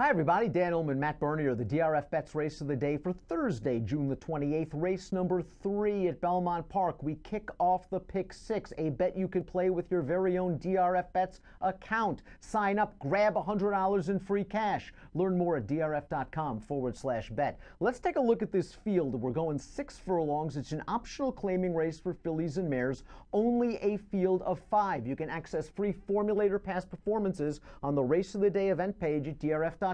Hi, everybody. Dan Illman and Matt Bernier, the DRFBets race of the day for Thursday, June the 28th. Race number 3 at Belmont Park. We kick off the Pick 6, a bet you can play with your very own DRFBets account. Sign up, grab $100 in free cash. Learn more at drf.com/bet. Let's take a look at this field. We're going 6 furlongs. It's an optional claiming race for fillies and mares. Only a field of 5. You can access free formulator past performances on the Race of the Day event page at drf.com.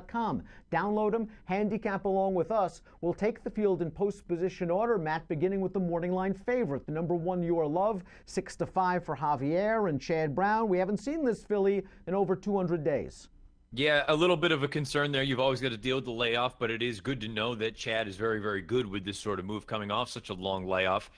Download them, handicap along with us. We'll take the field in post-position order, Matt, beginning with the morning line favorite, the number 1, Your Love, 6-5 for Javier and Chad Brown. We haven't seen this filly in over 200 days. Yeah, a little bit of a concern there. You've always got to deal with the layoff, but it is good to know that Chad is very, very good with this sort of move coming off such a long layoff.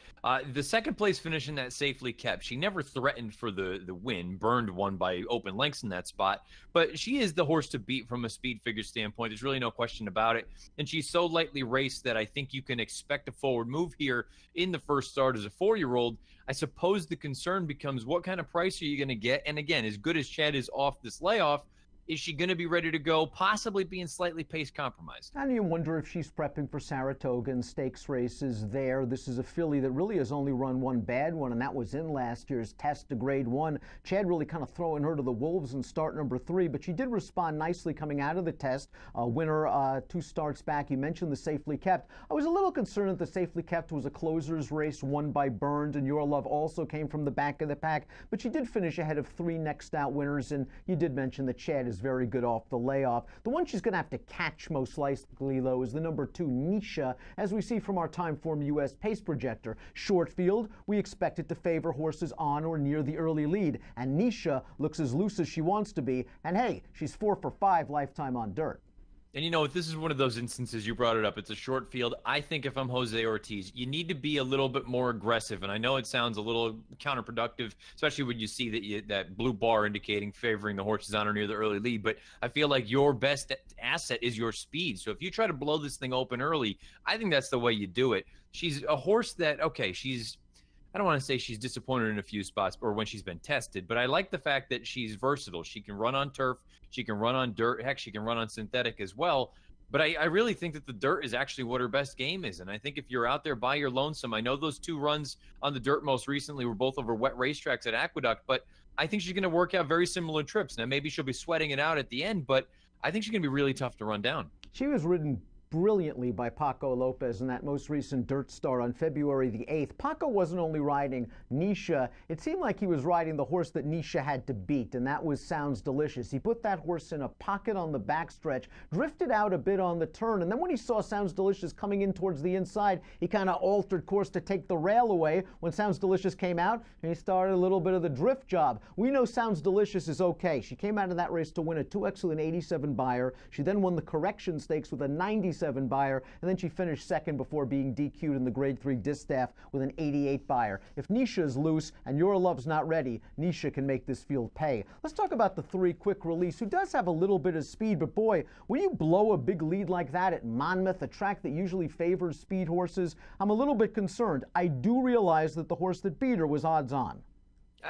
The second place finish in that safely kept. She never threatened for the win, burned one by open lengths in that spot, but she is the horse to beat from a speed figure standpoint. There's really no question about it. And she's so lightly raced that I think you can expect a forward move here in the first start as a 4-year-old. I suppose the concern becomes what kind of price are you going to get? And again, as good as Chad is off this layoff, is she going to be ready to go, possibly being slightly pace compromised? And you wonder if she's prepping for Saratoga and stakes races there. This is a filly that really has only run one bad one, and that was in last year's test to grade 1. Chad really kind of throwing her to the wolves in start number 3, but she did respond nicely coming out of the test. Winner 2 starts back. You mentioned the safely kept. I was a little concerned that the safely kept was a closer's race won by Burned, and Your Love also came from the back of the pack, but she did finish ahead of 3 next out winners, and you did mention that Chad is very good off the layoff. The one she's going to have to catch most likely, though, is the number 2, Nisha, as we see from our Timeform US pace projector. Short field, we expect it to favor horses on or near the early lead, and Nisha looks as loose as she wants to be, and hey, she's 4 for 5 lifetime on dirt. And you know, this is one of those instances, you brought it up, it's a short field. I think if I'm Jose Ortiz, you need to be a little bit more aggressive. And I know it sounds a little counterproductive, especially when you see that blue bar indicating favoring the horses on or near the early lead. But I feel like your best asset is your speed. So if you try to blow this thing open early, I think that's the way you do it. She's a horse that, okay, I don't want to say she's disappointed in a few spots or when she's been tested, but I like the fact that she's versatile. She can run on turf, she can run on dirt, heck, she can run on synthetic as well. But I really think that the dirt is actually what her best game is. And I think if you're out there by your lonesome, I know those 2 runs on the dirt most recently were both over wet racetracks at Aqueduct, but I think she's going to work out very similar trips. Now, maybe she'll be sweating it out at the end, but I think she's going to be really tough to run down. She was ridden brilliantly by Paco Lopez in that most recent dirt start on February the 8th. Paco wasn't only riding Nisha, it seemed like he was riding the horse that Nisha had to beat, and that was Sounds Delicious. He put that horse in a pocket on the backstretch, drifted out a bit on the turn, and then when he saw Sounds Delicious coming in towards the inside, he kind of altered course to take the rail away when Sounds Delicious came out, and he started a little bit of the drift job. We know Sounds Delicious is okay. She came out of that race to win a 2X with an 87 buyer. She then won the correction stakes with a 97 buyer, and then she finished second before being DQ'd in the grade 3 distaff with an 88 buyer. If Nisha is loose and Your Love's not ready, Nisha can make this field pay. Let's talk about the 3 Quick Release, who does have a little bit of speed, but boy, when you blow a big lead like that at Monmouth, a track that usually favors speed horses, I'm a little bit concerned. I do realize that the horse that beat her was odds on.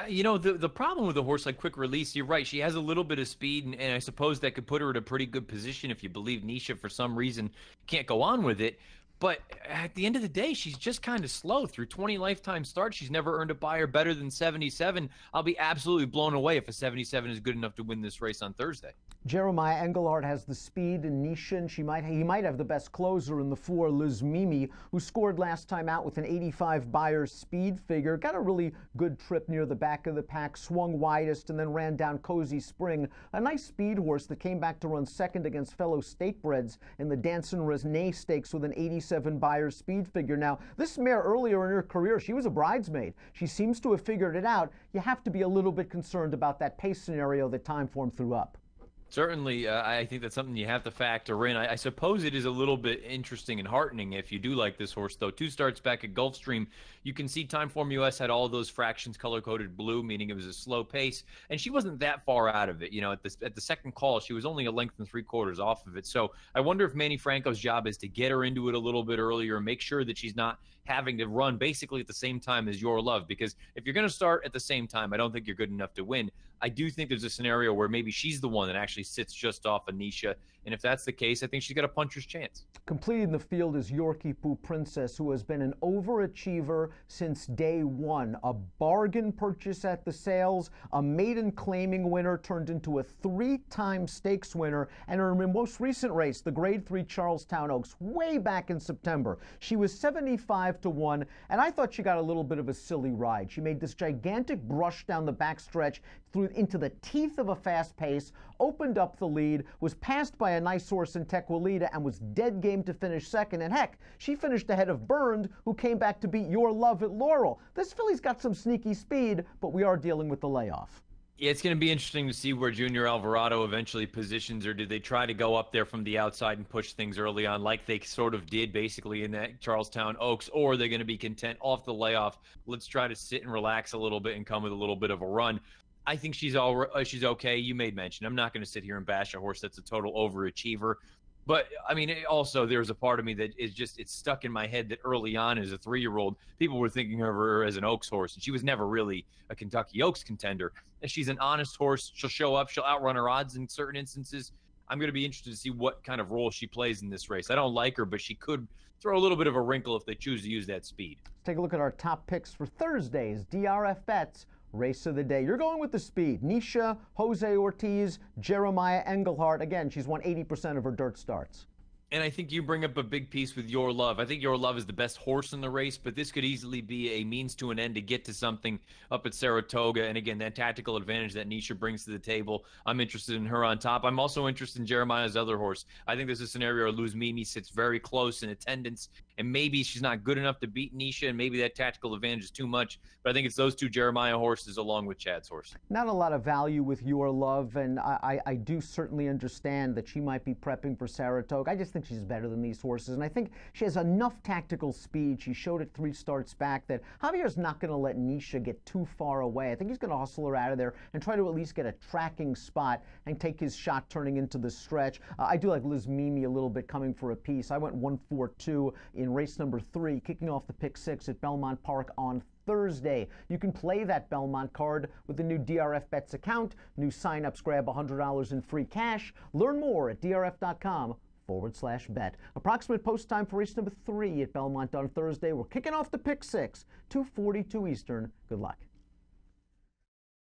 You know, the problem with a horse like Quick Release, you're right, she has a little bit of speed, and I suppose that could put her in a pretty good position if you believe Nisha, for some reason, can't go on with it. But at the end of the day, she's just kind of slow. Through 20 lifetime starts, she's never earned a buyer better than 77. I'll be absolutely blown away if a 77 is good enough to win this race on Thursday. Jeremiah Engelhardt has the speed, and Nisha, and he might have the best closer in the 4, Liz Mimi, who scored last time out with an 85 buyer speed figure. Got a really good trip near the back of the pack, swung widest, and then ran down Cozy Spring. A nice speed horse that came back to run second against fellow statebreds in the Danson Resnay Stakes with an 87 buyer speed figure. Now, this mare earlier in her career, she was a bridesmaid. She seems to have figured it out. You have to be a little bit concerned about that pace scenario that Timeform threw up. Certainly, I think that's something you have to factor in. I suppose it is a little bit interesting and heartening if you do like this horse, though. 2 starts back at Gulfstream, you can see Timeform US had all of those fractions color-coded blue, meaning it was a slow pace, and she wasn't that far out of it. You know, at the second call, she was only a length and 3/4 off of it. So I wonder if Manny Franco's job is to get her into it a little bit earlier and make sure that she's not having to run basically at the same time as Your Love, because if you're going to start at the same time, I don't think you're good enough to win. I do think there's a scenario where maybe she's the one that actually actually sits just off Anisha. And if that's the case, I think she's got a puncher's chance. Completing the field is Yorkie Poo Princess, who has been an overachiever since day one. A bargain purchase at the sales, a maiden claiming winner turned into a 3-time stakes winner, and her most recent race, the Grade 3 Charlestown Oaks, way back in September. She was 75-1, and I thought she got a little bit of a silly ride. She made this gigantic brush down the backstretch through into the teeth of a fast pace, opened up the lead, was passed by a nice horse in Tequilita, and was dead game to finish second. And heck, she finished ahead of Burned, who came back to beat Your Love at Laurel. This filly's got some sneaky speed, but we are dealing with the layoff. Yeah, it's going to be interesting to see where Junior Alvarado eventually positions her. Do they try to go up there from the outside and push things early on like they sort of did basically in that Charlestown Oaks, or are they going to be content off the layoff? Let's try to sit and relax a little bit and come with a little bit of a run. I think she's okay. You made mention. I'm not going to sit here and bash a horse that's a total overachiever. But, I mean, also, there's a part of me that is just, it's stuck in my head that early on as a 3-year-old, people were thinking of her as an Oaks horse, and she was never really a Kentucky Oaks contender. And she's an honest horse. She'll show up. She'll outrun her odds in certain instances. I'm going to be interested to see what kind of role she plays in this race. I don't like her, but she could throw a little bit of a wrinkle if they choose to use that speed. Let's take a look at our top picks for Thursday's DRFBets Race of the Day. You're going with the speed. Nisha, Jose Ortiz, Jeremiah Engelhardt. Again, she's won 80% of her dirt starts. And I think you bring up a big piece with Your Love. I think Your Love is the best horse in the race, but this could easily be a means to an end to get to something up at Saratoga. And again, that tactical advantage that Nisha brings to the table, I'm interested in her on top. I'm also interested in Jeremiah's other horse. I think there's a scenario where Luz Mimi sits very close in attendance, and maybe she's not good enough to beat Nisha, and maybe that tactical advantage is too much. But I think it's those two Jeremiah horses along with Chad's horse. Not a lot of value with Your Love, and I do certainly understand that she might be prepping for Saratoga. I just think she's better than these horses, and I think she has enough tactical speed. She showed it 3 starts back that Javier's not going to let Nisha get too far away. I think he's going to hustle her out of there and try to at least get a tracking spot and take his shot turning into the stretch. I do like Liz Mimi a little bit coming for a piece. I went 1-4-2 in race number 3, kicking off the pick 6 at Belmont Park on Thursday. You can play that Belmont card with the new DRFBets account. New signups grab $100 in free cash. Learn more at drf.com/bet. Approximate post time for race number 3 at Belmont on Thursday. We're kicking off the pick 6, 2:42 Eastern. Good luck.